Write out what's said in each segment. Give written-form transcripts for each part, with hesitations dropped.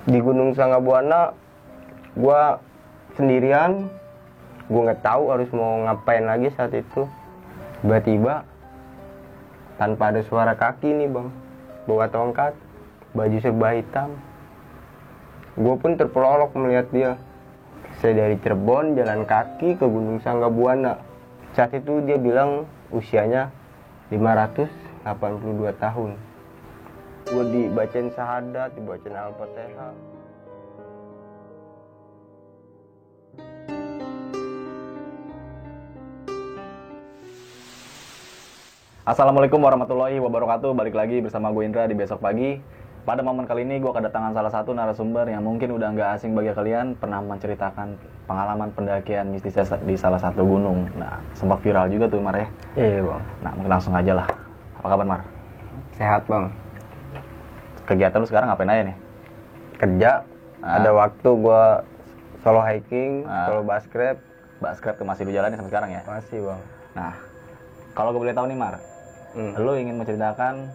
Di Gunung Sanggabuana gue sendirian, gue nggak tahu harus mau ngapain lagi saat itu. Tiba-tiba tanpa ada suara kaki nih bang, bawa tongkat, baju serba hitam. Gue pun terpelolok melihat dia. Saya dari Cirebon jalan kaki ke Gunung Sanggabuana. Saat itu dia bilang usianya 582 tahun. Gue dibacain syahadat, dibacain Al-Fatihah. Assalamualaikum warahmatullahi wabarakatuh. Balik lagi bersama gue Indra di Besok Pagi. Pada momen kali ini gue kedatangan salah satu narasumber yang mungkin udah nggak asing bagi kalian, pernah menceritakan pengalaman pendakian mistis di salah satu gunung. Nah, sempat viral juga tuh Mar ya. Iya bang. Nah, mungkin langsung aja lah. Apa kabar Mar? Sehat bang. Kegiatan lu sekarang ngapain aja nih? Kerja. Ada waktu gue solo hiking, solo baskrep. Baskrep tuh masih lu jalani sampai sekarang ya? Masih bang. Nah, kalau gue boleh tahu nih Mar, lu ingin menceritakan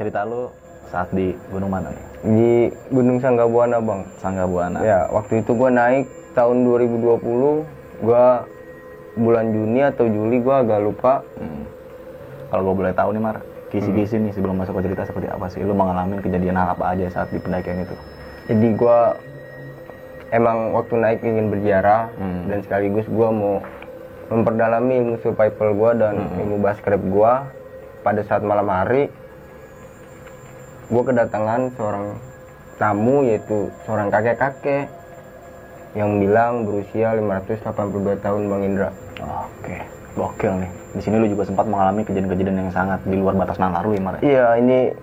cerita lu saat di gunung mana nih? Di Gunung Sanggabuana bang. Sanggabuana. Ya, waktu itu gue naik tahun 2020. Gue bulan Juni atau Juli, gue agak lupa. Kalau gue boleh tahu nih Mar, kisi-kisi nih sebelum masuk ke cerita seperti apa sih? Lu mengalami kejadian apa aja saat di pendakian itu? Jadi gue emang waktu naik ingin berziarah dan sekaligus gue mau memperdalami ilmu survival gue dan ilmu baskrep gue. Pada saat malam hari, gue kedatangan seorang tamu, yaitu seorang kakek-kakek yang bilang berusia 582 tahun Bang Indra. Oke, gokil nih. Di sini lu juga sempat mengalami kejadian-kejadian yang sangat di luar batas nalar lu ya Mar? Iya, ini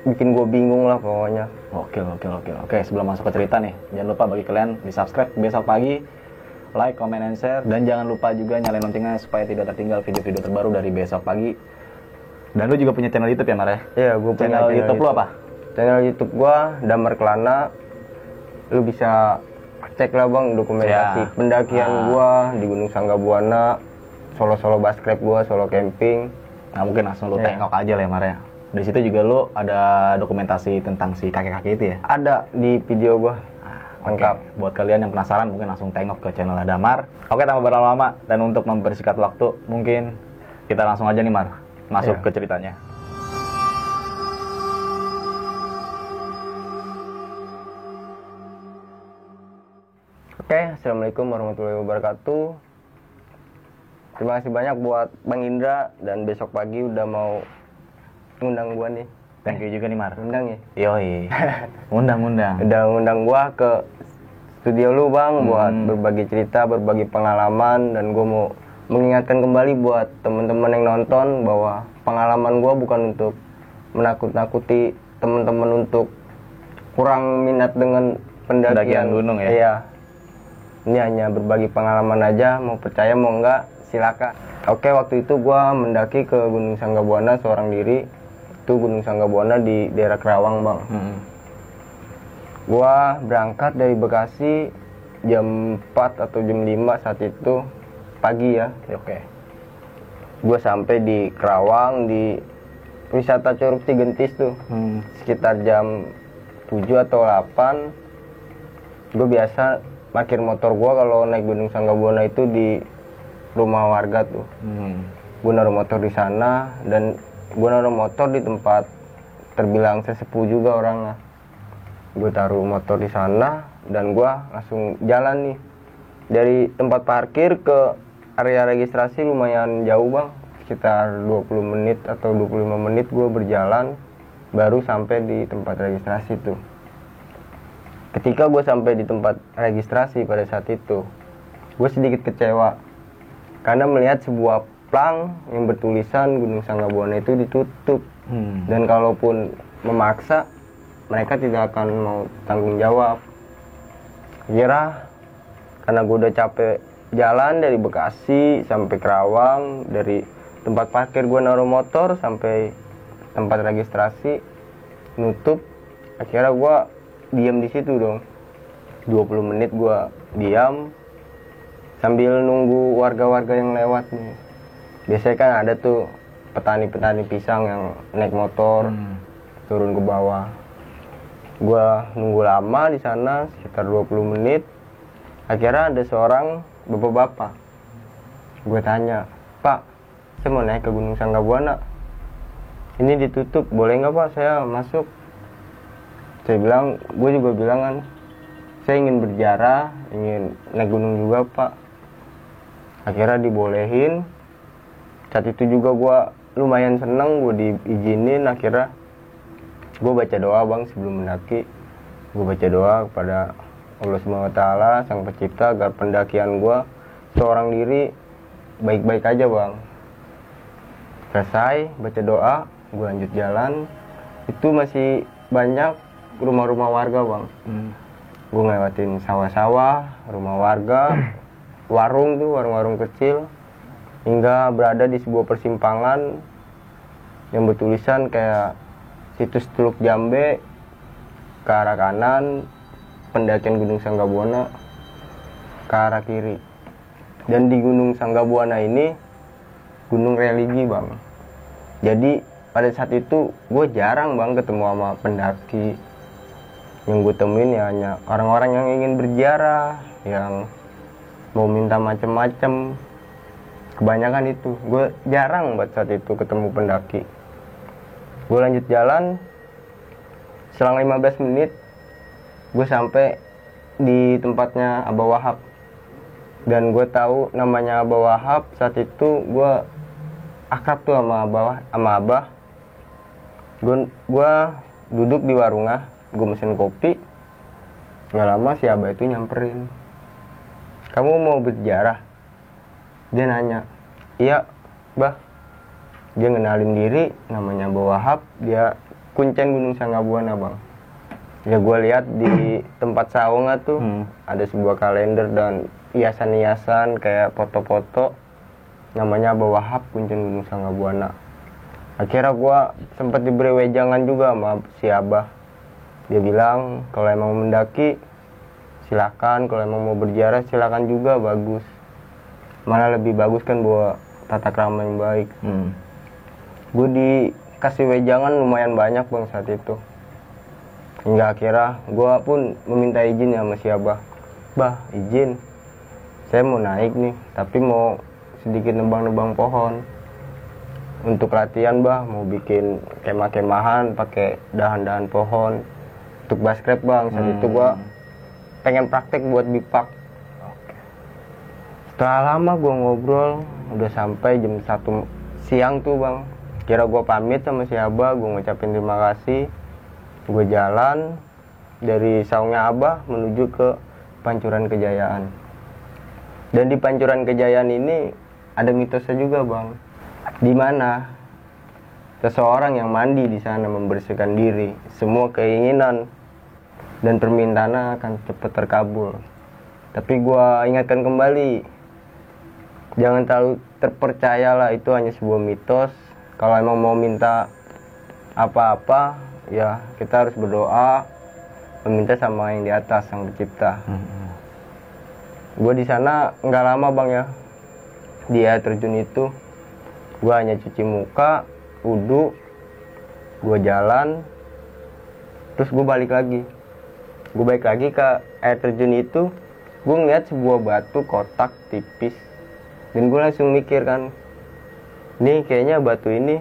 bikin gue bingung lah pokoknya. Gokil. Oke, sebelum masuk ke cerita nih, jangan lupa bagi kalian di subscribe Besok Pagi, like, comment, and share, dan jangan lupa juga nyalain loncengnya supaya tidak tertinggal video-video terbaru dari Besok Pagi. Dan lu juga punya channel YouTube ya Mar ya? Iya, gue punya channel YouTube lu apa? Channel YouTube gue Damar Kelana. Lu bisa cek lah bang dokumentasi pendakian gue di Gunung Sanggabuana, solo baskrep gue, solo camping. Nah mungkin langsung lu tengok aja lah ya Mar ya. Di situ juga lu ada dokumentasi tentang si kakek-kakek itu ya? Ada di video gue. Lengkap. Okay. Buat kalian yang penasaran mungkin langsung tengok ke channel Damar. Oke, tanpa berlama-lama dan untuk mempersingkat waktu, mungkin kita langsung aja nih Mar, masuk ke ceritanya. Oke, assalamualaikum warahmatullahi wabarakatuh. Terima kasih banyak buat Bang Indra dan Besok Pagi udah mau ngundang gua nih. Thank you juga nih Mar. Undang ya? Yoi. Undang. Udah ngundang gua ke studio lu bang buat berbagi cerita, berbagi pengalaman, dan gua mau mengingatkan kembali buat teman-teman yang nonton bahwa pengalaman gua bukan untuk menakut-nakuti teman-teman untuk kurang minat dengan pendakian gunung ya. Iya. Ini hanya berbagi pengalaman aja, mau percaya mau enggak silakan. Oke, waktu itu gua mendaki ke Gunung Sanggabuana seorang diri. Itu Gunung Sanggabuana di daerah Kerawang bang. Gua berangkat dari Bekasi jam 4 atau jam 5 saat itu pagi ya. Oke. Gua sampai di Kerawang di wisata Curug Cigentis tuh. Sekitar jam 7 atau 8. Gue biasa parkir motor gue kalau naik Gunung Sanggabuana itu di rumah warga tuh. Gue naruh motor di sana dan gue naruh motor di tempat terbilang sesepuh juga orangnya. Gue taruh motor di sana dan gue langsung jalan nih dari tempat parkir ke area registrasi. Lumayan jauh bang, sekitar 20 menit atau 25 menit gue berjalan baru sampai di tempat registrasi tuh. Ketika gue sampai di tempat registrasi pada saat itu, gue sedikit kecewa karena melihat sebuah plang yang bertulisan Gunung Sanggabuana itu ditutup. Dan kalaupun memaksa, mereka tidak akan mau tanggung jawab. Kira karena gue udah capek jalan dari Bekasi sampai Kerawang, dari tempat parkir gue naruh motor sampai tempat registrasi nutup, akhirnya gue diam di situ dong. 20 menit gua diam sambil nunggu warga-warga yang lewat nih. Biasanya kan ada tuh petani-petani pisang yang naik motor turun ke bawah. Gua nunggu lama di sana sekitar 20 menit. Akhirnya ada seorang bapak-bapak. Gue tanya, "Pak, saya mau naik ke Gunung Sanggabuana. Ini ditutup, boleh nggak Pak saya masuk?" Gue juga bilang kan, saya ingin berziarah, ingin naik gunung juga Pak. Akhirnya dibolehin. Saat itu juga gue lumayan seneng, gue diizinin. Akhirnya gue baca doa bang sebelum mendaki. Gue baca doa kepada Allah SWT, Sang Pencipta, agar pendakian gue seorang diri baik-baik aja bang. Selesai baca doa, gue lanjut jalan. Itu masih banyak rumah-rumah warga bang. Gue ngelewatin sawah-sawah, rumah warga, warung tuh, warung-warung kecil, hingga berada di sebuah persimpangan yang bertulisan kayak situs Teluk Jambe, ke arah kanan pendakian Gunung Sanggabuana, ke arah kiri. Dan di Gunung Sanggabuana ini gunung religi bang. Jadi pada saat itu gue jarang bang ketemu sama pendaki. Yang gue temuin ya hanya orang-orang yang ingin berziarah, yang mau minta macem-macem. Kebanyakan itu. Gue jarang pada saat itu ketemu pendaki. Gue lanjut jalan. Selang 15 menit gue sampai di tempatnya Abah Wahab. Dan gue tahu namanya Abah Wahab. Saat itu gue akrab tuh sama Abah. Gue duduk di warungnya, gue mesen kopi. Nggak lama si Abah itu nyamperin, "Kamu mau berziarah?" Dia nanya. "Iya Bah." Dia ngenalin diri, namanya Abah Wahab. Dia kuncen Gunung Sanggabuana bang. Ya gue lihat di tempat saungnya tuh ada sebuah kalender dan hiasan-hiasan kayak foto-foto, namanya Abah Wahab, kuncen Gunung Sanggabuana. Akhirnya gue sempat diberi wejangan juga sama si Abah. Dia bilang kalau emang mendaki silakan, kalau emang mau berziarah silakan juga, bagus. Malah lebih bagus kan buat tata krama yang baik. Gue dikasih wejangan lumayan banyak bang saat itu. Hingga akhirnya gue pun meminta izin sama si Abah. "Bah, izin, saya mau naik nih, tapi mau sedikit nebang-nebang pohon. Untuk latihan bah, mau bikin kemah-kemahan pakai dahan-dahan pohon. Untuk baskrep bang, saat itu gue pengen praktek buat bipak." Setelah lama gue ngobrol, udah sampai jam 1 siang tuh bang. Kira gue pamit sama si Abah, gue ngucapin terima kasih. Gue jalan dari saungnya Abah menuju ke Pancuran Kejayaan. Dan di Pancuran Kejayaan ini ada mitosnya juga bang, di mana seseorang yang mandi di sana membersihkan diri, semua keinginan dan permintaannya akan cepat terkabul. Tapi gue ingatkan kembali, jangan terlalu terpercayalah, itu hanya sebuah mitos. Kalau emang mau minta apa-apa, ya kita harus berdoa, meminta sama yang di atas, Sang Pencipta. Gue di sana nggak lama bang ya, di air terjun itu. Gue hanya cuci muka, wudhu, gue jalan, terus gue balik lagi. Gue balik lagi ke air terjun itu, gue ngeliat sebuah batu kotak tipis. Dan gue langsung mikir kan, nih kayaknya batu ini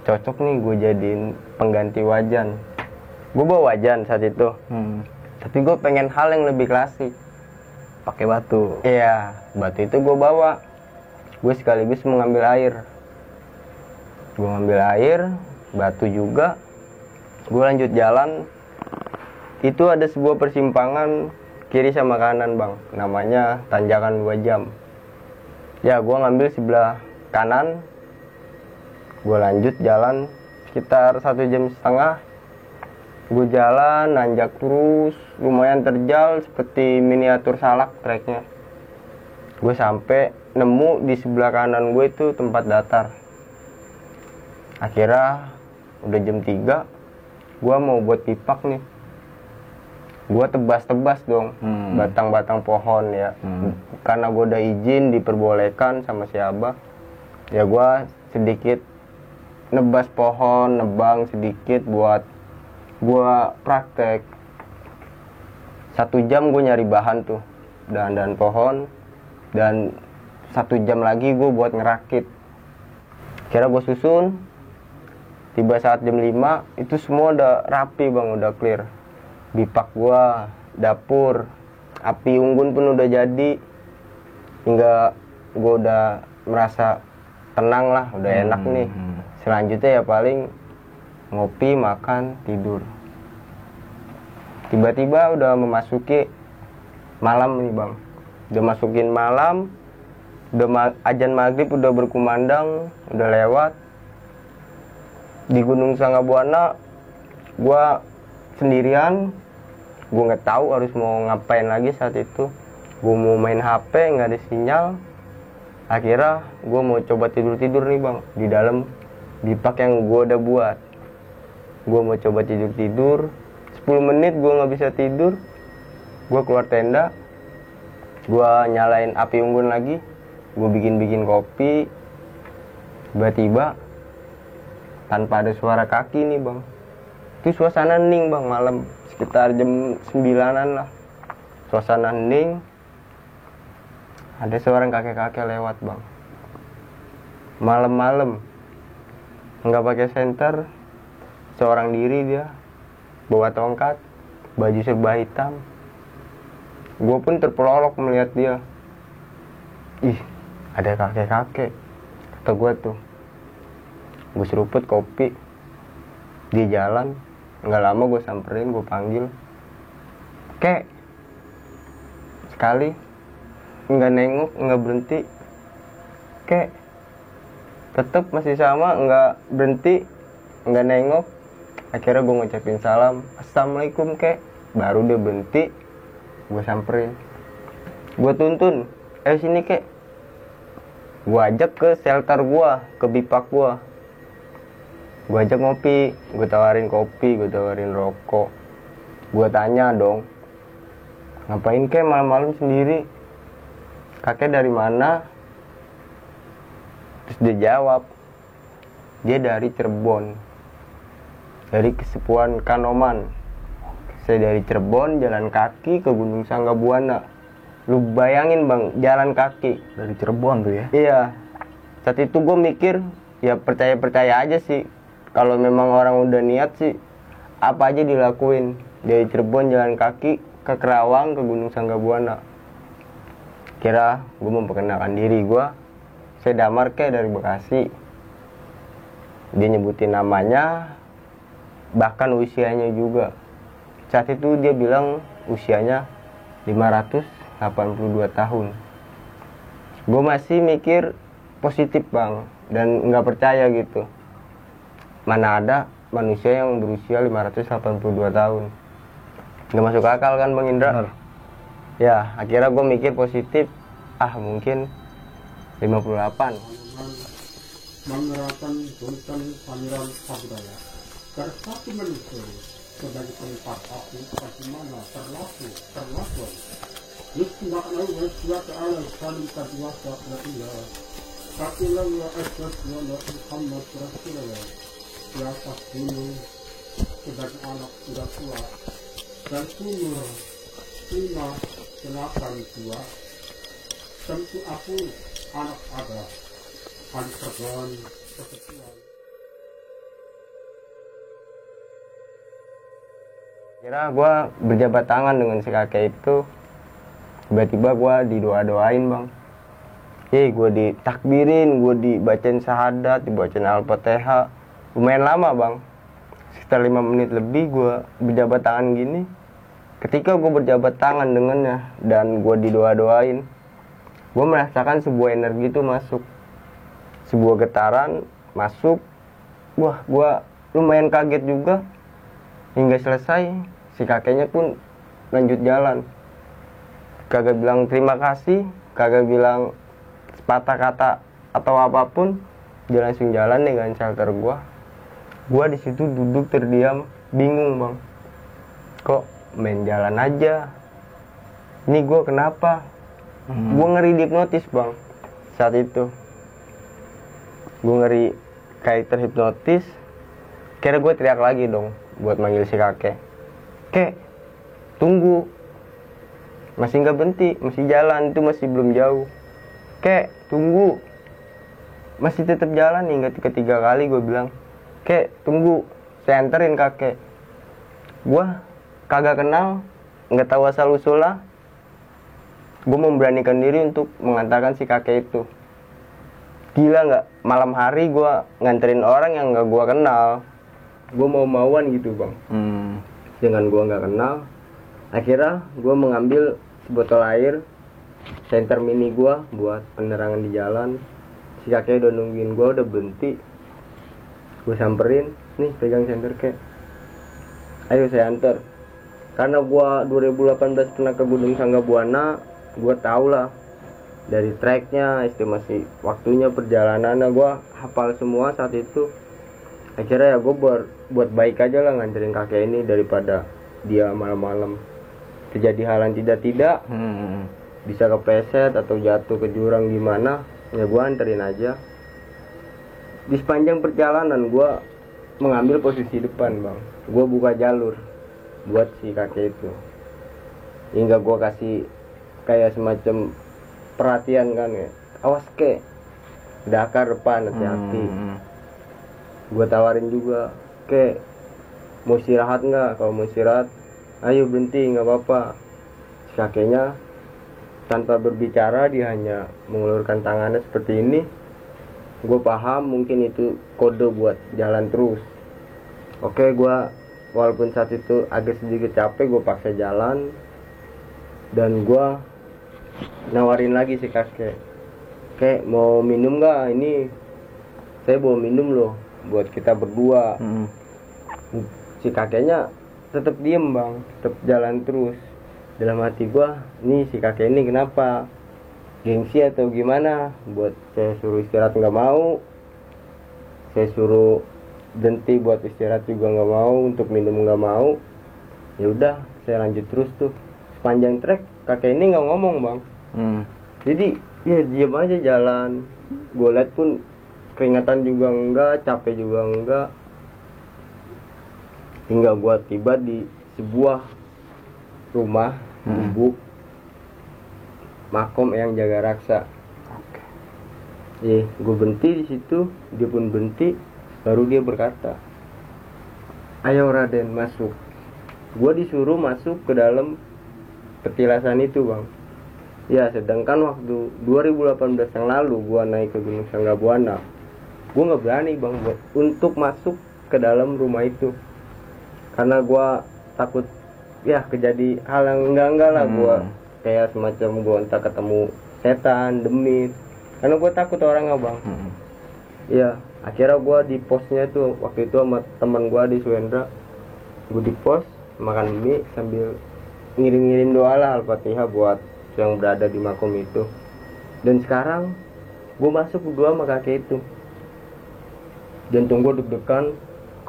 cocok nih gue jadiin pengganti wajan. Gue bawa wajan saat itu, tapi gue pengen hal yang lebih klasik, pakai batu. Iya, batu itu gue bawa. Gue sekaligus mengambil air. Gue ngambil air, batu juga. Gue lanjut jalan. Itu ada sebuah persimpangan kiri sama kanan bang, namanya tanjakan 2 jam. Ya gue ngambil sebelah kanan. Gue lanjut jalan sekitar 1,5 jam. Gue jalan nanjak terus, lumayan terjal seperti miniatur salak treknya. Gue sampai nemu di sebelah kanan gue itu tempat datar. Akhirnya udah jam 3, gue mau buat pipak nih. Gue tebas-tebas dong batang-batang pohon ya. Karena gue udah izin, diperbolehkan sama si Abah, ya gue sedikit nebas pohon, nebang sedikit buat gue praktek 1 jam gue nyari bahan tuh, dahan-dahan pohon, dan 1 jam lagi gue buat ngerakit. Kira gue susun, tiba saat jam 5 itu semua udah rapi bang, udah clear. Bipak gue, dapur, api unggun pun udah jadi, hingga gue udah merasa tenang lah, udah enak nih. Selanjutnya ya paling ngopi, makan, tidur. Tiba-tiba udah memasuki malam nih bang, udah masukin malam, udah azan maghrib udah berkumandang, udah lewat. Di Gunung Sanggabuana gua sendirian, gua nggak tahu harus mau ngapain lagi saat itu. Gua mau main HP, nggak ada sinyal. Akhirnya gua mau coba tidur-tidur nih bang di dalam bipak yang gua udah buat. Gua mau coba tidur-tidur, 10 menit gue nggak bisa tidur. Gue keluar tenda, gue nyalain api unggun lagi, gue bikin kopi. Tiba-tiba tanpa ada suara kaki nih bang, itu suasana hening bang, malam sekitar jam 9-an lah. Suasana hening, ada seorang kakek-kakek lewat bang, malam-malam, nggak pakai senter, seorang diri dia, bawa tongkat, baju serba hitam. Gue pun terpelolok melihat dia. Ih, ada kakek-kakek, kata gue tuh. Gue seruput kopi, dia jalan. Nggak lama gue samperin, gue panggil, "Kek." Sekali, nggak nengok, nggak berhenti. "Kek." Tetep masih sama, nggak berhenti, nggak nengok. Akhirnya gue ngucapin salam, "Assalamualaikum kek." Baru dia berhenti. Gue samperin, gue tuntun, "Sini kek." Gue ajak ke shelter gue, ke bipak gue. Gue ajak ngopi, gue tawarin kopi, gue tawarin rokok. Gue tanya dong, "Ngapain kek malam-malam sendiri? Kakek dari mana?" Terus dia jawab, dia dari Cirebon, dari Kesepuan Kanoman. Saya dari Cirebon jalan kaki ke Gunung Sanggabuana. Lu bayangin bang, jalan kaki Dari Cirebon tuh ya? Iya. Saat itu gue mikir, ya percaya-percaya aja sih. Kalau memang orang udah niat sih, apa aja dilakuin. Dari Cirebon jalan kaki ke Kerawang ke Gunung Sanggabuana. Kira gue memperkenalkan diri gue, saya Damar kek dari Bekasi. Dia nyebutin namanya, bahkan usianya juga. Saat itu dia bilang usianya 582 tahun. Gue masih mikir positif bang, dan nggak percaya gitu. Mana ada manusia yang berusia 582 tahun. Nggak masuk akal kan bang Indra? Benar. Ya, akhirnya gue mikir positif. Mungkin 58. Menerapkan tentang pangeran Sabudaya. Satu manusia sebagai tempat aku bagaimana terlaku. Yusmakna wa suwata ala salim kadwasa la ilah. Kakilah wa aswas wa la Muhammad Rasulullah. Di atas gunung sebagai anak sudah tua dan umur 582. Tentu aku anak ada hari terbang kesesuaian. Kira gue berjabat tangan dengan si kakek itu. Tiba-tiba gue didoa-doain bang. Gue ditakbirin, gue dibacain syahadat, dibacain Al-Fatihah. Lumayan lama bang, sekitar 5 menit lebih gue berjabat tangan gini. Ketika gue berjabat tangan dengannya dan gue didoa-doain, gue merasakan sebuah energi itu masuk, sebuah getaran masuk. Wah, gue lumayan kaget juga. Hingga selesai, si kakeknya pun lanjut jalan. Kagak bilang terima kasih, kagak bilang sepatah kata atau apapun. Dia langsung jalan dengan shelter gua. Gua di situ duduk terdiam, bingung bang. Kok main jalan aja? Ini gua kenapa? Gua ngeri dihipnotis bang. Saat itu, gua ngeri kayak terhipnotis. Kira gue teriak lagi dong, buat manggil si kakek. Kek, tunggu. Masih nggak berhenti, masih jalan, itu masih belum jauh. Kek, tunggu. Masih tetap jalan nih, nggak ketiga kali gue bilang. Kek, tunggu, saya anterin kakek. Gue kagak kenal, nggak tahu asal usulnya. Gue memberanikan diri untuk mengantarkan si kakek itu. Gila nggak? Malam hari gue nganterin orang yang nggak gue kenal. Gue mau-mauan gitu bang. Dengan gue nggak kenal. Akhirnya gue mengambil botol air senter mini gue buat penerangan di jalan. Si kakek udah nungguin gue, udah berhenti. Gue samperin, nih pegang senter kek, ayo saya anter. Karena gue 2018 pernah ke Gunung Sanggabuana, gue tau lah dari treknya, estimasi waktunya, perjalanannya gue hafal semua saat itu. Akhirnya ya gue buat baik aja lah nganterin kakek ini daripada dia malam-malam terjadi hal yang tidak bisa kepleset atau jatuh ke jurang gimana, ya gue anterin aja. Di sepanjang perjalanan gue mengambil posisi depan bang, gue buka jalur buat si kakek itu, hingga gue kasih kayak semacam perhatian kan ya, awas kek, dakar depan, hati-hati. Gue tawarin juga, kek mau istirahat nggak? Kalau mau istirahat ayo berhenti, nggak apa-apa. Si kakeknya tanpa berbicara, dia hanya mengulurkan tangannya seperti ini. Gue paham mungkin itu kode buat jalan terus. Oke, gue walaupun saat itu agak sedikit capek, gue paksa jalan. Dan gue nawarin lagi si kakek, kek mau minum nggak? Ini saya bawa minum loh buat kita berdua. Si kakeknya tetap diem bang, tetap jalan terus. Dalam hati gua, nih si kakek ini kenapa? Gengsi atau gimana? Buat saya suruh istirahat nggak mau, saya suruh berhenti buat istirahat juga nggak mau, untuk minum nggak mau. Ya udah, saya lanjut terus tuh. Sepanjang trek kakek ini nggak ngomong bang. Jadi ya diam aja jalan. Gue liat pun keringatan juga enggak, capek juga enggak. Hingga gue tiba di sebuah rumah gubuk makom yang jaga raksa. Gue berhenti di situ, dia pun berhenti. Baru dia berkata, ayo Raden masuk. Gue disuruh masuk ke dalam petilasan itu bang. Ya sedangkan waktu 2018 yang lalu gue naik ke Gunung Sanggabuana, gue nggak berani bang buat untuk masuk ke dalam rumah itu. Karena gue takut ya kejadi hal yang enggak lah. Gue kayak semacam gue entah ketemu setan, demit. Karena gue takut orangnya bang. Ya akhirnya gue di posnya itu waktu itu sama teman gue di Suendra. Gue di pos makan mie sambil ngirim doa lah Al-Fatihah buat yang berada di makom itu. Dan sekarang gue masuk berdua sama kakek itu. Jantung gue deg-degan,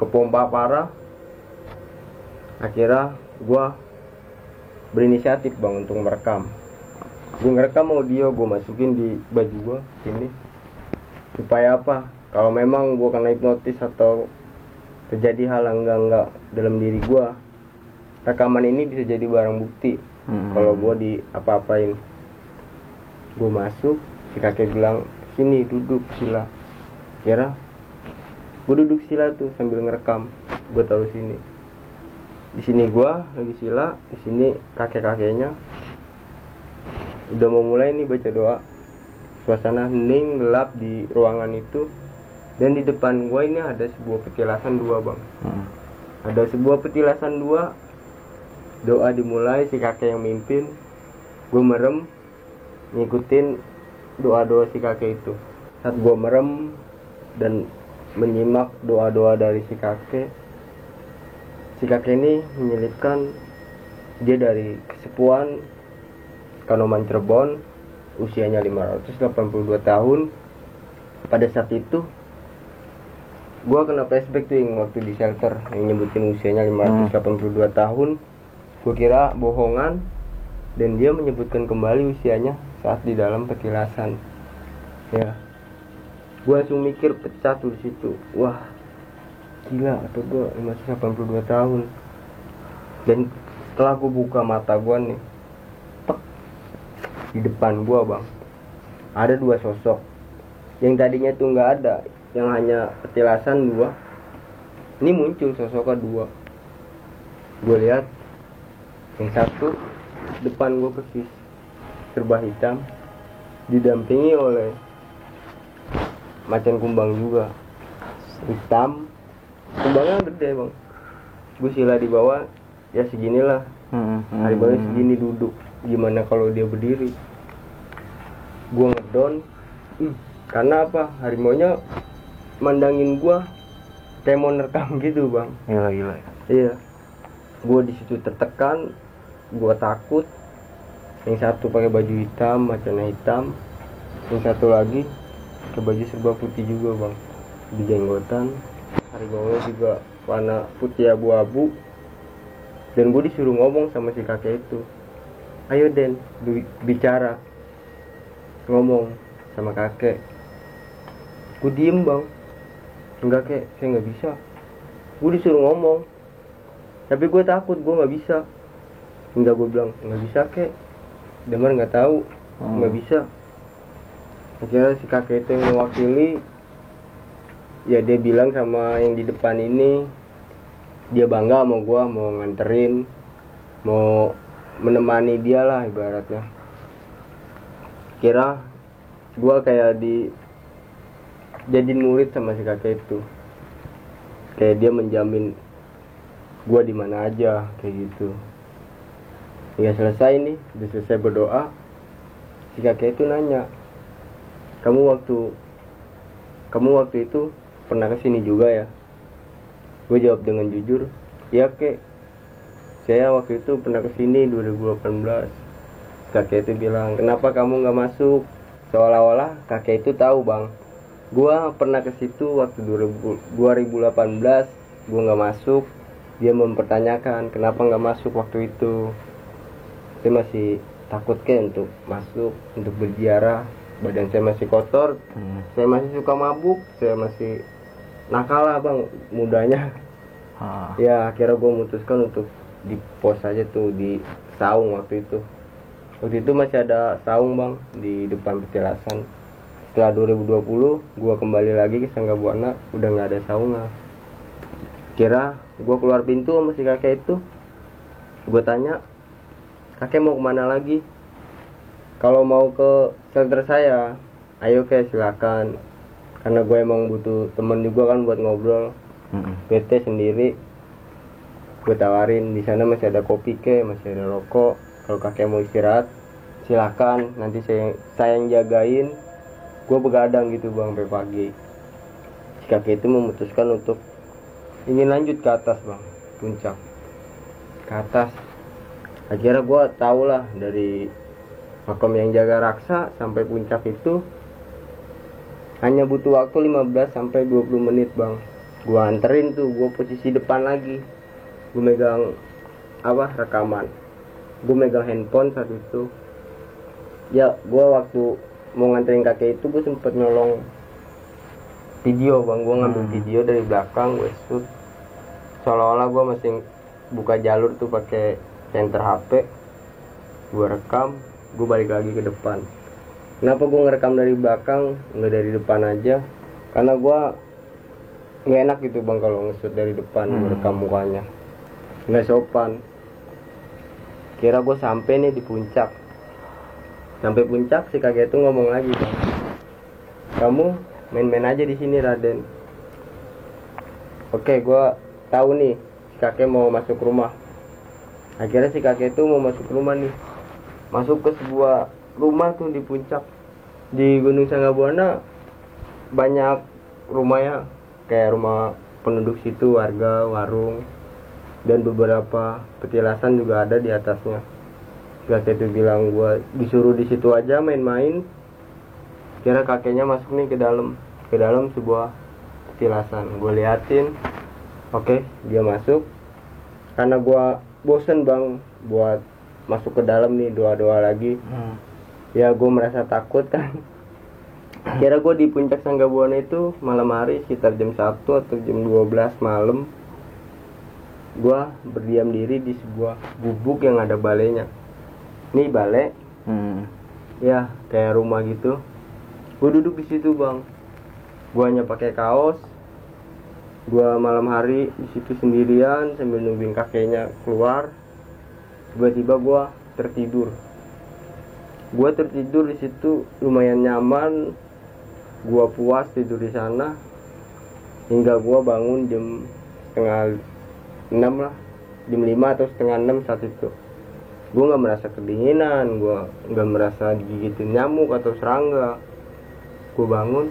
kepompa parah. Akhirnya gue berinisiatif bang untuk merekam. Gue ngerekam audio, gue masukin di baju gue ini. Supaya apa? Kalau memang gue kena hipnotis atau terjadi hal enggak dalam diri gue, rekaman ini bisa jadi barang bukti. Kalau gue di apa-apain. Gue masuk, si kakek bilang, sini duduk sila. Kira gue duduk sila tuh sambil ngerekam. Gue taruh sini. Di sini gue lagi sila, di sini kakek-kakeknya udah mau mulai nih baca doa. Suasana hening gelap di ruangan itu. Dan di depan gue ini ada sebuah petilasan dua bang. Ada sebuah petilasan dua. Doa dimulai, si kakek yang mimpin. Gue merem ngikutin doa-doa si kakek itu. Saat gue merem dan menyimak doa-doa dari si kakek ini menyelipkan dia dari kesepuan Kanoman Cirebon, usianya 582 tahun. Pada saat itu gue kena flashback tuh yang waktu di shelter yang nyebutin usianya 582 tahun. Gue kira bohongan, dan dia menyebutkan kembali usianya saat di dalam petilasan. Ya, gue langsung mikir pecah tuh di situ. Wah, gila atau gue masih 82 tahun. Dan setelah gue buka mata gue nih, tek, di depan gue bang ada dua sosok yang tadinya tuh nggak ada, yang hanya petilasan dua. Ini muncul sosoknya dua. Gue lihat yang satu depan gue persis serba hitam, didampingi oleh macan kumbang juga hitam. Kumbangnya gede bang, gue sila di bawah ya seginilah. Harimau segini duduk, gimana kalau dia berdiri? Gue ngedon, karena apa? Harimaunya mandangin gue kayak mau nerekam gitu bang. Gila. Iya, gue di situ tertekan, gue takut. Yang satu pakai baju hitam, macannya hitam. Yang satu lagi pakai baju serba putih juga bang, di jenggotan. Harimau juga warna putih abu-abu. Dan gue disuruh ngomong sama si kakek itu, ayo Den, bicara, ngomong sama kakek. Gue diem bang, enggak kek, saya nggak bisa. Gue disuruh ngomong, tapi gue takut, gue nggak bisa. Enggak, gue bilang nggak bisa kek, Damar nggak tahu, nggak bisa. Akhirnya si kakek itu yang mewakili, ya dia bilang sama yang di depan ini, dia bangga sama gue, mau nganterin, mau menemani dia lah ibaratnya. Kira gue kayak jadiin murid sama si kakek itu, kayak dia menjamin gue di mana aja kayak gitu. Ya selesai nih, udah selesai berdoa, si kakek itu nanya, kamu waktu itu pernah kesini juga ya? Gue jawab dengan jujur, ya kek, saya waktu itu pernah kesini 2018. Kakek itu bilang, kenapa kamu nggak masuk? Seolah-olah kakek itu tahu bang, gue pernah ke situ waktu 2018, gue nggak masuk. Dia mempertanyakan kenapa nggak masuk waktu itu. Saya masih takut kek untuk masuk, untuk berziarah. Badan saya masih kotor, saya masih suka mabuk, saya masih nakal lah bang, mudanya. Ya akhirnya gue memutuskan untuk di pos aja tuh, di saung waktu itu. Waktu itu masih ada saung bang di depan petilasan. Setelah 2020 gue kembali lagi ke Sangga Buana, udah nggak ada saung lah. Kira gue keluar pintu sama si kakek itu, gue tanya, kakek mau kemana lagi? Kalau mau ke shelter saya, ayo kek silakan. Karena gue emang butuh temen juga kan buat ngobrol. PT sendiri, gue tawarin di sana masih ada kopi ke, masih ada rokok. Kalau kakek mau istirahat, silakan. Nanti saya yang jagain. Gue begadang gitu bang sampai pagi. Si kakek itu memutuskan untuk ingin lanjut ke atas bang, puncak, ke atas. Akhirnya gue tau lah dari makam yang jaga raksa sampai puncak itu hanya butuh waktu 15 sampai 20 menit bang. Gue anterin tuh, gue posisi depan lagi, gue megang rekaman, gue megang handphone saat itu. Ya gue waktu mau nganterin kakek itu gue sempet nyolong video bang. Gue ngambil video dari belakang, gue shoot seolah-olah gue masih buka jalur tuh pakai senter HP. Gue rekam, gue balik lagi ke depan. Kenapa gue ngerekam dari belakang nggak dari depan aja? Karena gue nggak enak gitu bang kalau nge-shoot dari depan, merekam mukanya nggak sopan. Kira gue sampai nih di puncak. Sampai puncak si kakek itu ngomong lagi bang, kamu main-main aja di sini Raden. Oke, gue tahu nih si kakek mau masuk rumah. Akhirnya si kakek itu mau masuk rumah nih, masuk ke sebuah rumah tuh di puncak. Di Gunung Sangga Buana banyak rumahnya, kayak rumah penduduk situ, warga, warung, dan beberapa petilasan juga ada di atasnya. Kakek itu bilang gue disuruh di situ aja main-main. Kira kakeknya masuk nih ke dalam sebuah petilasan. Gue liatin, oke, dia masuk. Karena gue bosen bang buat masuk ke dalam nih, doa-doa lagi. Ya gue merasa takut kan. Kira gue di puncak Sanggabuana itu malam hari sekitar jam 1 atau jam 12 malam. Gue berdiam diri di sebuah gubuk yang ada balainya. Nih balai, ya kayak rumah gitu. Gue duduk di situ bang. Gue hanya pakai kaos. Gue malam hari di situ sendirian sambil nungguin kakeknya keluar. Tiba-tiba gue tertidur. Gue tertidur di situ lumayan nyaman. Gue puas tidur di sana hingga gue bangun jam setengah 6 lah, jam 5 atau setengah 6 saat itu. Gue nggak merasa kedinginan, gue nggak merasa digigitin nyamuk atau serangga. Gue bangun,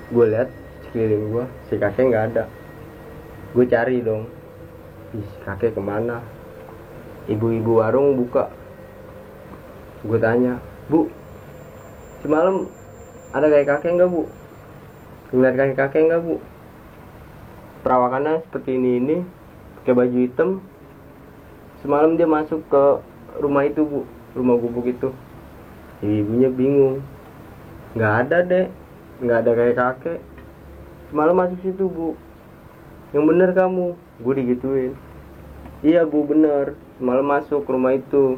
gue lihat sekeliling gue, si kakek nggak ada. Gue cari dong, si kakek kemana? Ibu-ibu warung buka. Gue tanya, bu, semalam ada kayak kakek nggak bu? Ngeliat kakek nggak bu? Perawakannya seperti ini, pakai baju hitam. Semalam dia masuk ke rumah itu bu, rumah gubuk itu. Ibunya bingung, nggak ada deh, nggak ada kayak kakek. Semalam masuk situ bu, yang bener kamu. Gue digituin. Iya bu bener, semalam masuk rumah itu.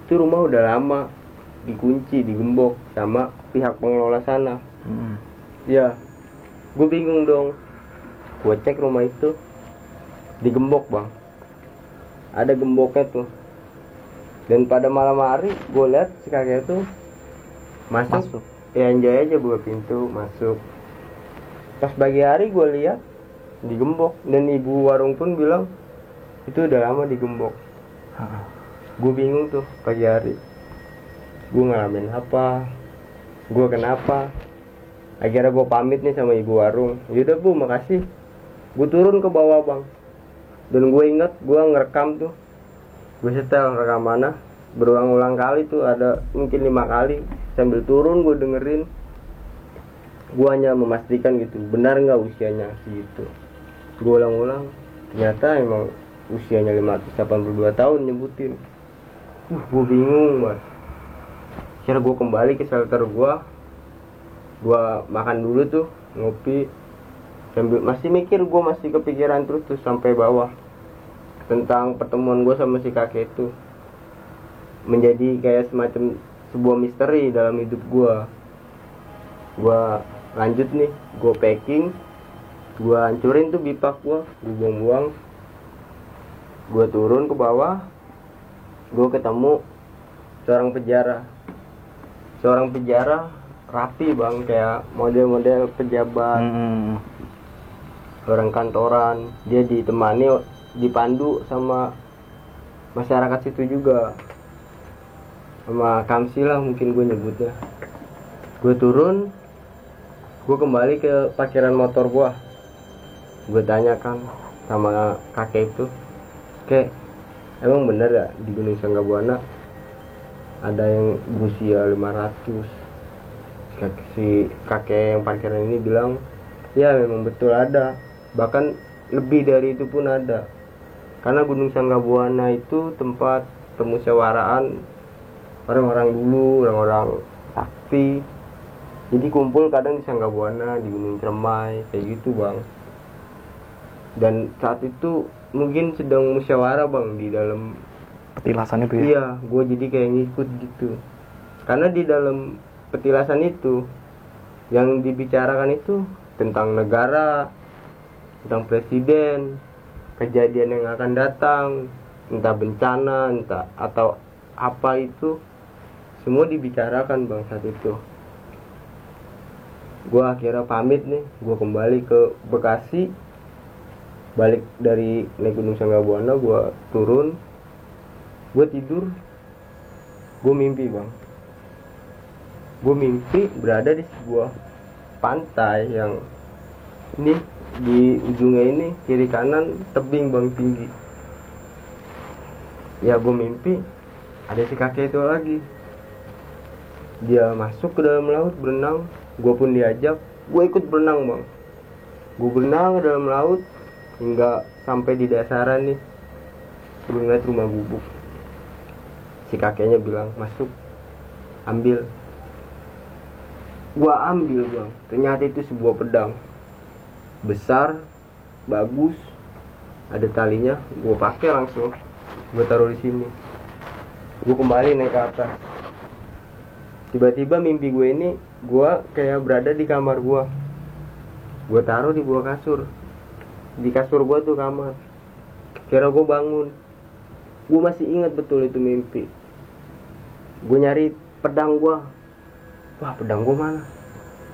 Itu rumah udah lama dikunci, digembok sama pihak pengelola sana. Ya, gue bingung dong. Gue cek rumah itu digembok bang, ada gemboknya tuh. Dan pada malam hari gue lihat si kakek itu masuk. Ya enjoy aja buka pintu masuk. Pas pagi hari gue lihat digembok dan ibu warung pun bilang itu udah lama digembok. Gue bingung tuh pagi hari. Gue ngalamin apa? Gue kenapa? Akhirnya gue pamit nih sama ibu warung. Yaudah bu, makasih. Gue turun ke bawah bang. Dan gue inget gue ngerekam tuh. Gue setel rekamannya berulang-ulang kali tuh, ada mungkin 5 kali. Sambil turun gue dengerin. Gue hanya memastikan gitu, benar nggak usianya segitu. Gue ulang-ulang, ternyata emang usianya 582 tahun nyebutin. Gue bingung banget. Akhirnya gue kembali ke shelter gue makan dulu tuh, ngopi. Sambil masih mikir, gue masih kepikiran terus sampai bawah tentang pertemuan gue sama si kakek itu. Menjadi kayak semacam sebuah misteri dalam hidup gue. Gue lanjut nih, gue packing, gue hancurin tuh bipak gue buang-buang. Gue turun ke bawah, gue ketemu seorang penjara rapi bang, kayak model-model pejabat, orang kantoran. Dia dipandu sama masyarakat situ juga, sama kamsi lah mungkin gue nyebutnya. Gue turun, gue kembali ke parkiran motor gue. Gue tanyakan sama kakek itu, kek, emang bener ya di Gunung Sanggabuana ada yang berusia 500? Si kakek yang parkiran ini bilang, ya memang betul ada, bahkan lebih dari itu pun ada. Karena Gunung Sanggabuana itu tempat permusyawaraan orang-orang dulu, orang-orang sakti. Jadi kumpul kadang di Sanggabuana, di Gunung Cermai, kayak gitu bang. Dan saat itu mungkin sedang musyawarah bang di dalam petilasan itu ya? Iya, gue jadi kayak ngikut gitu. Karena di dalam petilasan itu yang dibicarakan itu tentang negara, tentang presiden, kejadian yang akan datang, entah bencana, entah atau apa itu, semua dibicarakan bang saat itu. Gue akhirnya pamit nih, gue kembali ke Bekasi. Balik dari naik Gunung Sanggabuana, gue turun, gue tidur, gue mimpi bang. Gue mimpi berada di sebuah pantai yang ini di ujungnya ini kiri kanan tebing bang tinggi. Ya gue mimpi ada si kakek itu lagi. Dia masuk ke dalam laut berenang, gue pun diajak, gue ikut berenang bang. Gue berenang ke dalam laut hingga sampai di dasaran nih. Gue ngeliat rumah gubuk. Si kakeknya bilang, masuk, ambil. Gua ambil bang, ternyata itu sebuah pedang besar, bagus, ada talinya. Gua pakai langsung, gua taruh di sini. Gua kembali naik ke atas. Tiba-tiba mimpi gue ini, gua kayak berada di kamar gua. Gua taruh di bawah kasur. Di kasur gua tuh kamar. Kira gua bangun. Gua masih ingat betul itu mimpi. Gua nyari pedang gua. Wah, pedang gua mana?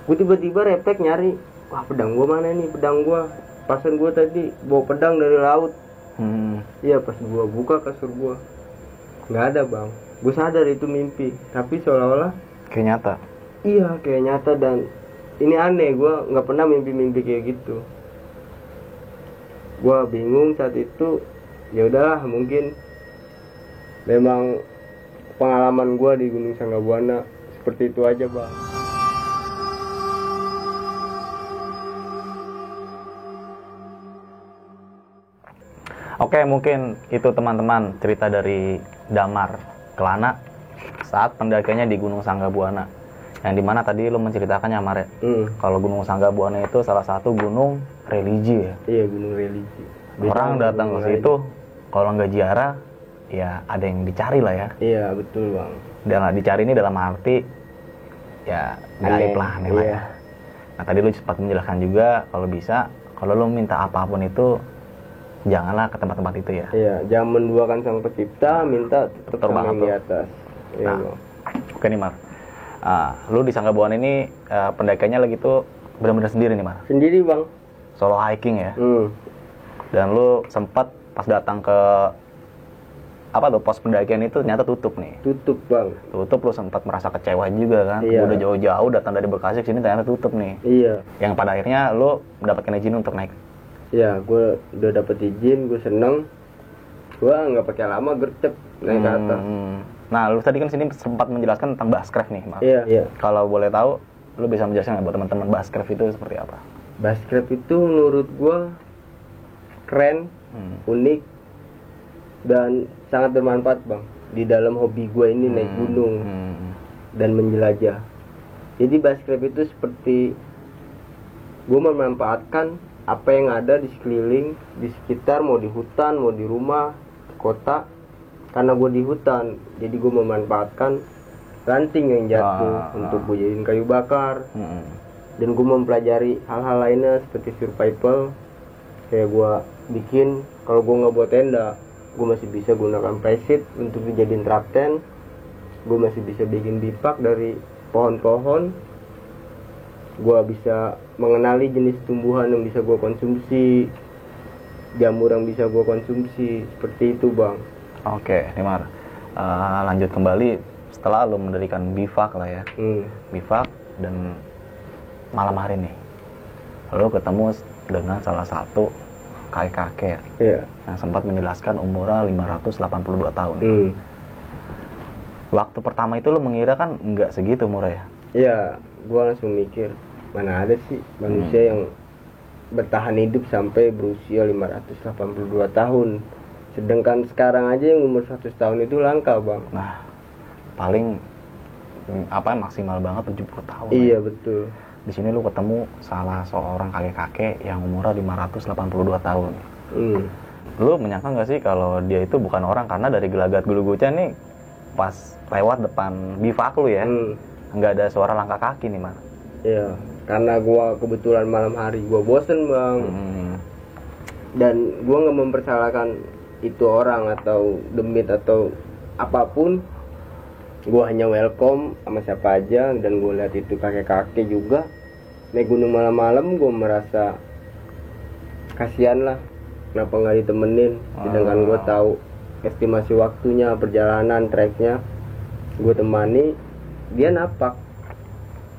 Gua tiba-tiba refleks nyari. Wah, pedang gua mana nih, pedang gua. Pasan gua tadi bawa pedang dari laut. Iya, pas gua buka kasur gua, nggak ada bang. Gua sadar itu mimpi, tapi seolah-olah Kayak nyata. iya kayak nyata. Dan ini aneh, gua nggak pernah mimpi-mimpi kayak gitu. Gua bingung saat itu. Ya udahlah, mungkin memang pengalaman gua di Gunung Sanggabuana seperti itu aja bang. Oke, mungkin itu teman-teman cerita dari Damar Kelana saat pendakiannya di Gunung Sanggabuana. Yang dimana tadi lo menceritakannya, Mar, ya? Kalau Gunung Sanggabuana itu salah satu gunung religi ya. Iya, gunung religi. Orang datang ke situ, kalau nggak ziarah, ya ada yang dicari lah ya. Iya, betul bang. Dan dicari ini dalam arti ya gaib lah, aneh lah ya. Nah tadi lo sempat menjelaskan juga kalau bisa, kalau lo minta apapun itu janganlah ke tempat-tempat itu ya. Iya, jangan menduakan Sang Pencipta, minta tetap sama yang di atas. Iya, Nah, bang. oke nih Mar. Lu di Sanggabuana ini pendakiannya lagi tuh benar-benar sendiri nih Mar. Sendiri bang. Solo hiking ya. Hmm. Dan lu sempat pas datang ke pos pendakian itu ternyata tutup nih. Tutup bang. Tutup, lu sempat merasa kecewa juga kan. Iya. Udah jauh-jauh datang dari Bekasi ke sini ternyata tutup nih. Iya. Yang pada akhirnya lu mendapatkan izin untuk naik. Ya, gue udah dapet izin, gue seneng. Gue nggak pakai lama gercep naik ke atas. Nah, lu tadi kan sini sempat menjelaskan tentang Bascraft nih, Mar. Iya, iya. Kalau boleh tahu, lu bisa menjelaskan nggak buat teman-teman Bascraft itu seperti apa? Bascraft itu menurut gue keren, unik, dan sangat bermanfaat bang di dalam hobi gue ini naik gunung dan menjelajah. Jadi Bascraft itu seperti gue memanfaatkan apa yang ada di sekeliling, di sekitar, mau di hutan, mau di rumah, di kota. Karena gue di hutan, jadi gue memanfaatkan ranting yang jatuh untuk gue jadiin kayu bakar. Dan gue mempelajari hal-hal lainnya seperti survival. Kayak gue bikin, kalau gue nggak buat tenda, gue masih bisa gunakan plywood untuk dijadiin trap tent. Gue masih bisa bikin bipak dari pohon-pohon. Gue bisa mengenali jenis tumbuhan yang bisa gue konsumsi, jamur yang bisa gue konsumsi, seperti itu bang. Oke, nih Mar, lanjut kembali setelah lo mendirikan bivak lah ya. Bivak, dan malam hari nih lo ketemu dengan salah satu kakek-kakek yang sempat menjelaskan umurnya 582 tahun. Waktu pertama itu lo mengira kan nggak segitu umurnya ya? Iya, gue langsung mikir, mana ada sih manusia yang bertahan hidup sampai berusia 582 tahun. Sedangkan sekarang aja yang umur 100 tahun itu langka bang. Nah, paling maksimal banget 70 tahun. Iya ya. betul. Di sini lu ketemu salah seorang kakek-kakek yang umurnya 582 tahun. Lu menyangka nggak sih kalau dia itu bukan orang, karena dari gelagat gelugunya nih pas lewat depan bivak lu ya, nggak ada suara langkah kaki nih Mar. Iya, karena gua kebetulan malam hari gua bosen bang. Dan gua nggak mempersalahkan itu orang atau demit atau apapun. Gua hanya welcome sama siapa aja, dan gua lihat itu kakek-kakek juga naik gunung malam-malam. Gua merasa kasihan lah, kenapa nggak ditemenin. Sedangkan gua tahu estimasi waktunya, perjalanan, treknya, gue temani. Dia napak,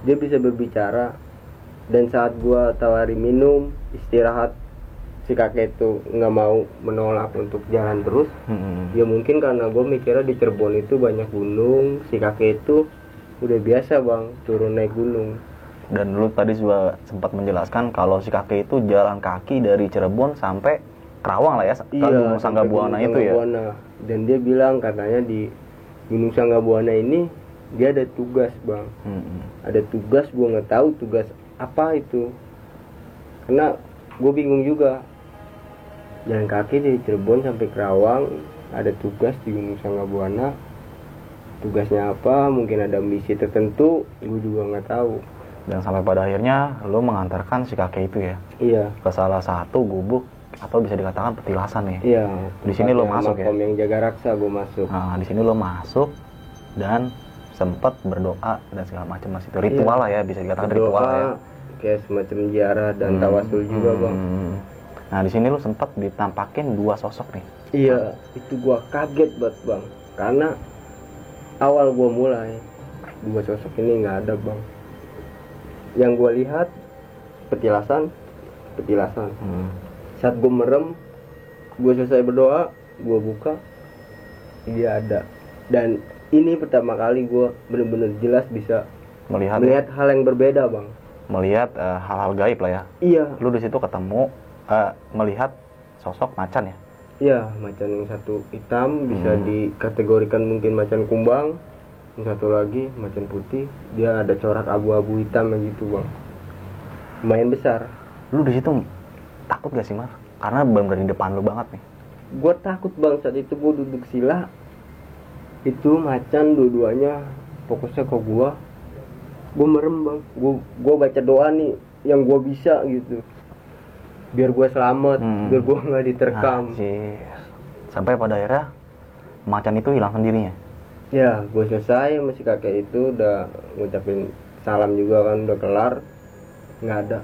dia bisa berbicara. Dan saat gue tawari minum, istirahat, si kakek itu nggak mau menolak untuk jalan terus. Ya mungkin karena gue mikirnya di Cirebon itu banyak gunung, si kakek itu udah biasa bang turun naik gunung. Dan lu tadi juga sempat menjelaskan kalau si kakek itu jalan kaki dari Cirebon sampai Kerawang lah ya, ke Gunung Sanggabuana itu ya. Dan dia bilang katanya di Gunung Sanggabuana ini dia ada tugas bang. Ada tugas, gue nggak tahu tugas apa itu, karena gue bingung juga. Jalan kaki dari Cirebon sampai Kerawang, ada tugas di Gunung Sanggabuana. Tugasnya apa, mungkin ada misi tertentu, gue juga nggak tahu. Dan sampai pada akhirnya lo mengantarkan si kakek itu ya Iya. ke salah satu gubuk atau bisa dikatakan petilasan ya. Iya. Di sini lo masuk ya. Makom yang jaga raksa gue masuk. Nah, di sini lo masuk dan sempat berdoa dan segala macam mas, itu ritual lah ya, bisa dikatakan Berdoa, ritual ya. kayak semacam ziarah dan tawasul juga bang. Nah di sini lo sempat ditampakin dua sosok nih. Iya, itu gue kaget banget bang, karena awal gue mulai dua sosok ini nggak ada bang. Yang gue lihat petilasan. Saat gue merem, gue selesai berdoa, gue buka, dia ada. Dan ini pertama kali gue benar-benar jelas bisa melihat hal yang berbeda bang. Melihat hal-hal gaib lah ya. Iya. Lu di situ ketemu melihat sosok macan ya. Iya, macan yang satu hitam bisa dikategorikan mungkin macan kumbang. Yang satu lagi macan putih, dia ada corak abu-abu hitam gitu bang. Lumayan besar. Lu di situ takut gak sih Mar? Karena bener-bener di depan lu banget nih. Gue takut bang, saat itu gue duduk sila. Itu macan dua-duanya fokusnya ke gue merem bang. Gue baca doa nih yang gue bisa gitu, biar gue selamat, biar gue nggak diterkam. Sampai pada akhirnya macan itu hilang sendirinya. Ya, gue selesai sama si kakek itu, udah ngucapin salam juga kan, udah kelar, nggak ada.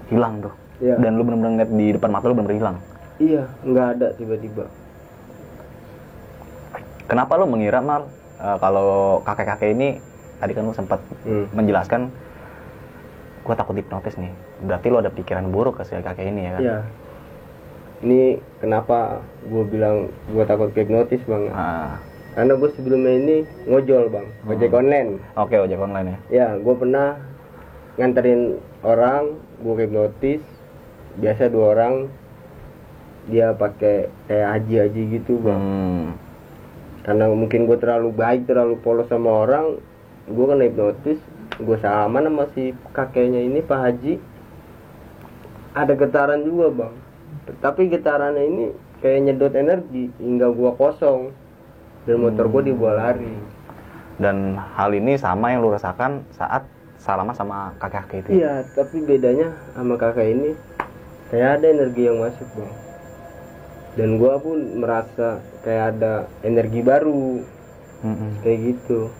Hilang tuh. Ya. Dan lu bener-bener liat di depan mata lu bener-bener hilang. Iya, nggak ada tiba-tiba. Kenapa lu mengira Mal kalau kakek-kakek ini tadi kan lu sempat menjelaskan, gua takut hipnotis nih. Berarti lu ada pikiran buruk ke si kakek ini ya kan? Iya. Ini kenapa gue bilang gue takut hipnotis bang? Karena gue sebelumnya ini ngojol bang, ojek online. Oke, ojek online ya. Ya, gue pernah nganterin orang, gue hipnotis. Biasa 2 orang, dia pakai kayak haji gitu bang. Karena mungkin gue terlalu baik, terlalu polos sama orang, gue kena hipnotis. Gue salaman sama si kakeknya ini, Pak Haji. Ada getaran juga bang, tapi getarannya ini kayak nyedot energi hingga gue kosong. Dan motor gue dibawa lari. Dan hal ini sama yang lu rasakan saat salaman sama kakek itu? Iya, tapi bedanya sama kakek ini kayak ada energi yang masuk bang. Dan gue pun merasa kayak ada energi baru. Kayak gitu.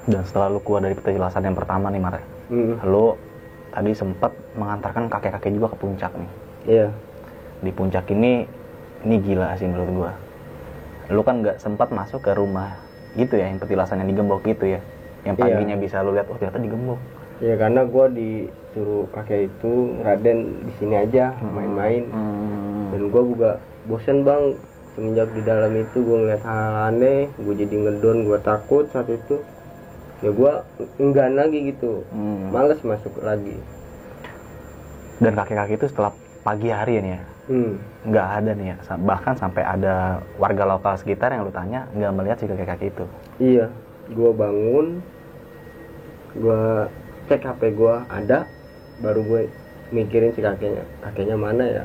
Dan setelah lu keluar dari petilasan yang pertama nih Mar, lu tadi sempat mengantarkan kakek-kakek juga ke puncak nih. Iya. Di puncak ini gila sih menurut gue. Lu kan nggak sempat masuk ke rumah gitu ya, yang petilasan yang digembok gitu ya, yang paginya bisa lu lihat, oh ternyata digembok. Ya karena gue disuruh kakek itu, Raden di sini aja main-main. Dan gue juga bosen bang, semenjak di dalam itu gue ngeliat hal aneh, gue jadi ngedon, gue takut saat itu. Ya gue enggan lagi gitu, males masuk lagi. Dan kakek-kakek itu setelah pagi hari ini ya, nggak ada nih ya, bahkan sampai ada warga lokal sekitar yang lu tanya nggak melihat si kakek-kakek itu. Iya, gue bangun, gue cek HP gue ada, baru gue mikirin si kakeknya mana ya.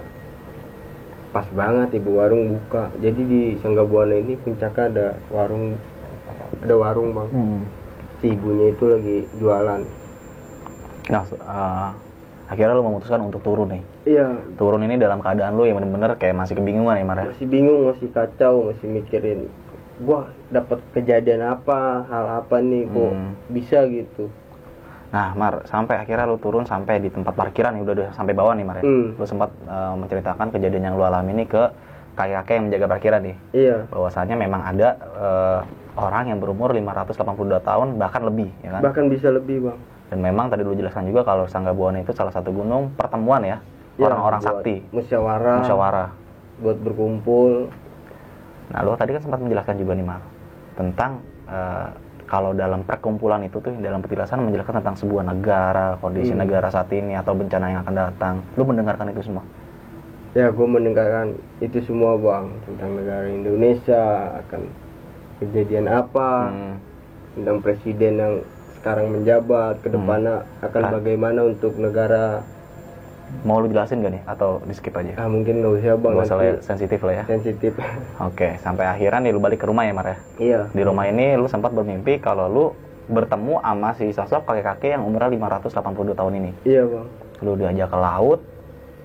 Pas banget ibu warung buka. Jadi di Sanggabuana ini puncaknya ada warung bang. Si ibunya itu lagi jualan. Nah, akhirnya lu memutuskan untuk turun nih. Iya. Turun ini dalam keadaan lu yang bener-bener kayak masih kebingungan ya Mar? Masih bingung, masih kacau, masih mikirin gua dapat kejadian apa, hal apa nih kok bisa gitu. Nah Mar, sampai akhirnya lu turun sampai di tempat parkiran nih, udah sampai bawah nih Mar ya. Lu sempat menceritakan kejadian yang lu alami ini ke kakek-kakek yang menjaga parkiran nih. Iya. Bahwasanya memang ada orang yang berumur 582 tahun bahkan lebih ya kan? Bahkan bisa lebih bang. Dan memang tadi lu jelaskan juga kalau Sanggabuana itu salah satu gunung pertemuan ya, orang-orang sakti, musyawarah buat berkumpul. Nah lu tadi kan sempat menjelaskan juga nih Mar tentang kalau dalam perkumpulan itu tuh dalam petilasan menjelaskan tentang sebuah negara, kondisi negara saat ini atau bencana yang akan datang. Lu mendengarkan itu semua? Ya gue mendengarkan itu semua bang, tentang negara Indonesia akan kejadian apa. tentang presiden yang sekarang menjabat, ke depannya akan bagaimana untuk negara. Mau lu jelasin gak nih atau di skip aja? Mungkin nggak usah bang, Gak usah nanti sensitif lah ya. sensitif. Oke, sampai akhirnya nih lu balik ke rumah ya Mar ya. Iya. Di rumah ini lu sempat bermimpi kalau lu bertemu sama si sosok kakek-kakek yang umurnya 582 tahun ini. Iya bang. Lu diajak ke laut.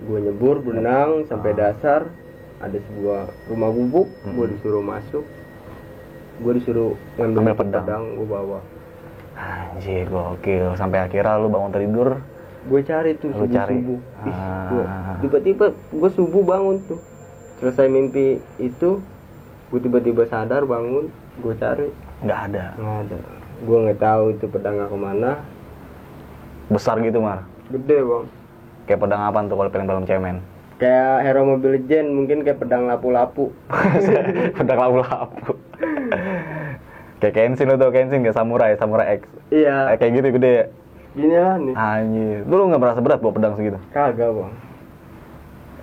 Gue nyebur berenang sampai dasar, ada sebuah rumah gubuk, gue disuruh masuk, gue disuruh Ambil ngambil pedang, gue bawa. Anjir, gokil. Sampai akhirnya lu bangun tidur. Gue cari tuh Lu cari? subuh. Tiba-tiba gue subuh bangun tuh. Selesai mimpi itu, gue tiba-tiba sadar bangun, gue cari. Nggak ada. Nggak ada. Gue nggak tahu itu pedangnya kemana. Besar gitu Mar. Gede bang. Kayak pedang apaan tuh kalau film-film cemen? Kayak Hero Mobile Legends, mungkin kayak pedang lapu-lapu. Pedang lapu-lapu. Kayak Kenshin lu tau Kenshin kayak Samurai X. Iya. Kayak gitu gede ya? Gini lah nih. Anjir. Lu nggak merasa berat bawa pedang segitu? Kagak bang.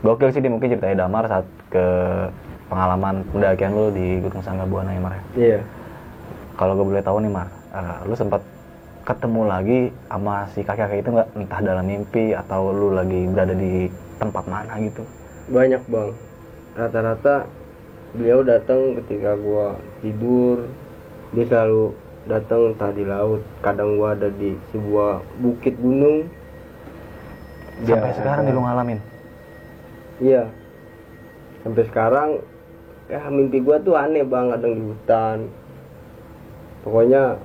Gokil sih dia, mungkin ceritanya Damar saat ke pengalaman pendakian lu di Gunung Sanggabuana ya Mar ya? Iya. Kalau gue boleh tahu nih Mar, lu sempat ketemu lagi sama si kakek-kakek itu nggak? Entah dalam mimpi atau lu lagi berada di tempat mana gitu? Banyak bang. Rata-rata beliau datang ketika gua tidur. Dia selalu datang entah di laut. Kadang gua ada di sebuah bukit gunung. Sampai sekarang lu ngalamin? Iya. Sampai sekarang ya mimpi gua tuh aneh bang, kadang di hutan. Pokoknya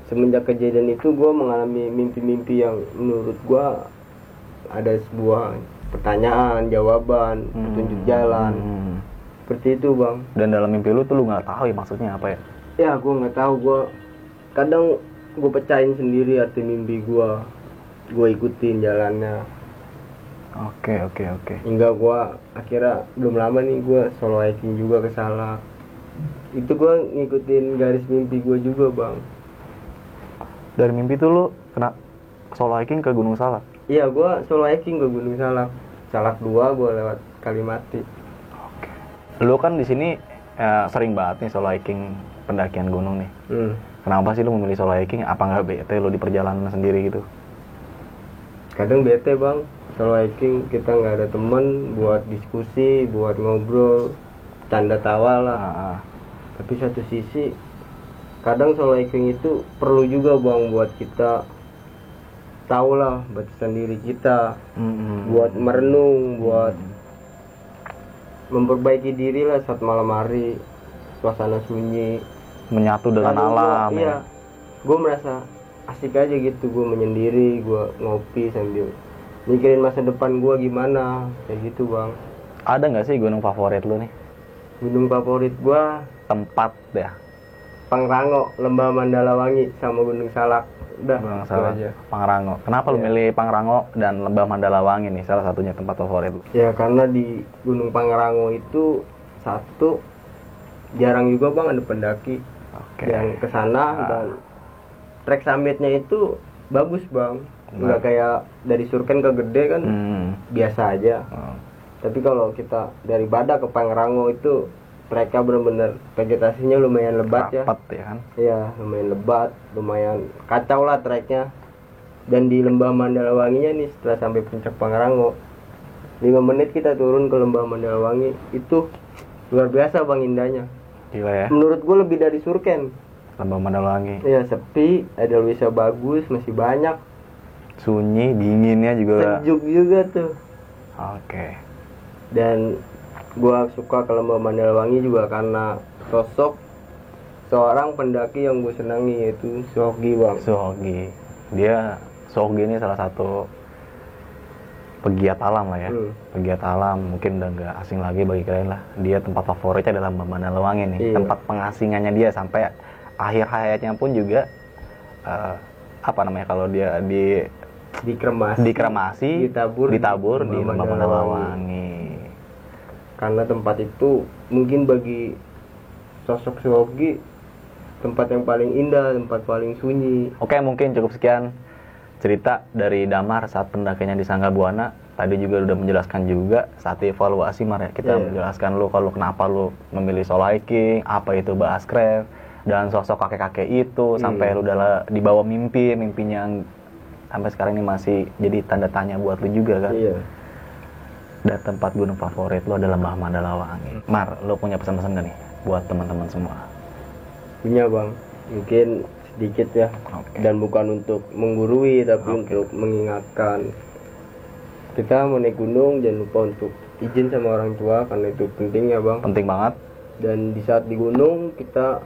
semenjak kejadian itu gue mengalami mimpi-mimpi yang menurut gue ada sebuah pertanyaan, jawaban, petunjuk jalan. Seperti itu bang. Dan dalam mimpi lu tuh lu nggak tahu ya maksudnya apa ya? Ya gue nggak tahu, gue kadang gue pecahin sendiri arti mimpi gue ikutin jalannya. Oke. Hingga gue akhirnya belum lama nih gue solo hiking juga ke Salak. Itu gue ngikutin garis mimpi gue juga bang. Dari mimpi tuh lu kena solo hiking ke Gunung Salak? Iya, gue solo hiking ke Gunung Salak. Salak 2 gue lewat Kalimati. Oke. Lu kan di sini sering banget nih solo hiking pendakian gunung nih. Kenapa sih lu memilih solo hiking? Apa nggak bete lu di perjalanan sendiri gitu? Kadang bete bang, solo hiking kita nggak ada temen buat diskusi, buat ngobrol, canda tawa lah. Tapi satu sisi kadang solo hiking itu perlu juga bang buat kita tahu lah batasan diri kita, buat merenung, buat memperbaiki diri lah saat malam hari, suasana sunyi, menyatu dengan alam. Iya, gue merasa asik aja gitu, gue menyendiri, gue ngopi sambil mikirin masa depan gue gimana, kayak gitu bang. Ada nggak sih gunung favorit lu nih? Gunung favorit gue Tempat ya? Pangrango, Lembah Mandalawangi, sama Gunung Salak. Udah, Gunung itu Salak, aja. Pangrango. Kenapa lu milih Pangrango dan Lembah Mandalawangi nih salah satunya tempat favorit lu? Ya karena di Gunung Pangrango itu satu jarang juga bang ada pendaki yang kesana dan trek summitnya itu bagus bang. Nggak kayak dari Surken ke Gede kan biasa aja. Tapi kalau kita dari Badak ke Pangrango itu mereka benar-benar vegetasinya lumayan lebat. Rapat, ya kan? Iya, lumayan lebat, lumayan kacau lah treknya. Dan di Lembah Mandalawanginya nih setelah sampai puncak Pangrango 5 menit kita turun ke Lembah Mandalawangi, itu luar biasa bang indahnya. Gila ya? Menurut gue lebih dari Surken. Lembah Mandalawangi. Iya, sepi, ada wisata bagus, masih banyak. Sunyi, dinginnya juga. Sejuk juga tuh. Oke. Dan gua suka ke Lembah Mandalawangi juga karena sosok seorang pendaki yang gue senangi, yaitu Suhoki bang. Suhoki. Suhoki ini salah satu pegiat alam lah ya. Pegiat alam, mungkin udah nggak asing lagi bagi kalian lah. Dia tempat favoritnya adalah Lembah Mandalawangi nih. Iya. Tempat pengasingannya dia sampai akhir hayatnya pun juga apa namanya kalau dia dikremasi, ditabur di Lembah Mandalawangi. Karena tempat itu mungkin bagi sosok Suhoki tempat yang paling indah, tempat paling sunyi. Oke, mungkin cukup sekian cerita dari Damar saat pendakiannya di Sanggabuana. Tadi juga udah menjelaskan juga saat evaluasi Mar ya. Kita menjelaskan lu kalau kenapa lu memilih solo hiking, apa itu Basecraft, dan sosok kakek-kakek itu sampai lu udah dibawa mimpinya yang sampai sekarang ini masih jadi tanda tanya buat lu juga kan. Iya. Dan tempat gunung favorit lu adalah Mbah Mandalawangi. Mar, lu punya pesan-pesan gak nih buat teman-teman semua? Punya bang, mungkin sedikit ya. Oke. Dan bukan untuk menggurui tapi untuk mengingatkan. Kita mau naik gunung jangan lupa untuk izin sama orang tua karena itu penting ya bang. Penting banget. Dan di saat di gunung kita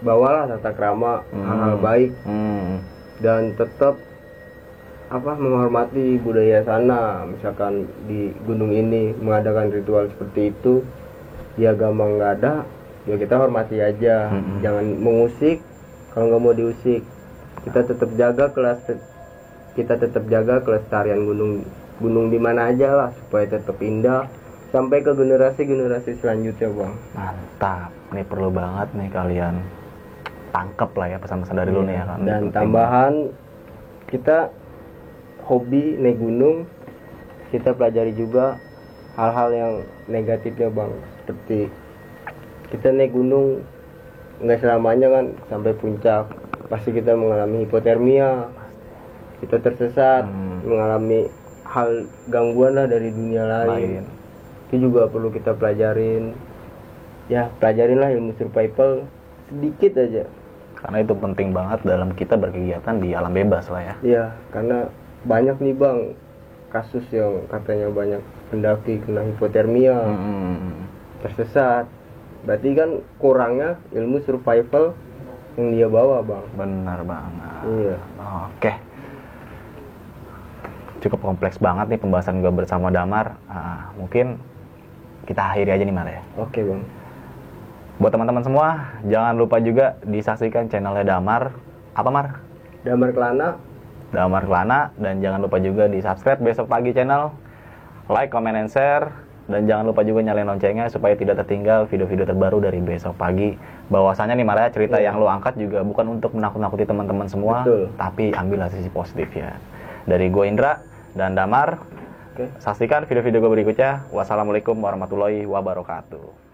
bawalah tata krama, hal-hal baik dan tetap menghormati budaya sana. Misalkan di gunung ini mengadakan ritual seperti itu, di agama nggak ada, ya kita hormati aja. Jangan mengusik kalau nggak mau diusik. Kita tetap jaga kelestarian gunung di mana aja lah supaya tetap indah sampai ke generasi selanjutnya bang. Mantap, ini perlu banget nih kalian tangkep lah ya pesan-pesan dari lu nih ya kan. Dan tambahan kita hobi naik gunung, kita pelajari juga hal-hal yang negatifnya bang, seperti kita naik gunung nggak selamanya kan sampai puncak, pasti kita mengalami hipotermia, kita tersesat, mengalami hal gangguan lah dari dunia lain. Itu juga perlu kita pelajarin. Ya pelajarinlah ilmu survival sedikit aja. Karena itu penting banget dalam kita berkegiatan di alam bebas lah ya. Iya, karena banyak nih bang kasus yang katanya banyak pendaki kena hipotermia, tersesat. Berarti kan kurangnya ilmu survival yang dia bawa bang. Benar banget. Iya. Oke. Cukup kompleks banget nih pembahasan gue bersama Damar. Mungkin kita akhiri aja nih Mar ya. Oke bang. Buat teman-teman semua, jangan lupa juga disaksikan channelnya Damar. Apa Mar? Damar Kelana. Damar Kelana. Dan jangan lupa juga di subscribe Besok Pagi channel. Like, comment, and share. Dan jangan lupa juga nyalain loncengnya supaya tidak tertinggal video-video terbaru dari Besok Pagi. Bahwasanya nih Mar ya, cerita yang lo angkat juga bukan untuk menakut-nakuti teman-teman semua. Betul. Tapi ambillah sisi positif ya. Dari gue Indra dan Damar. Oke. Saksikan video-video gue berikutnya. Wassalamualaikum warahmatullahi wabarakatuh.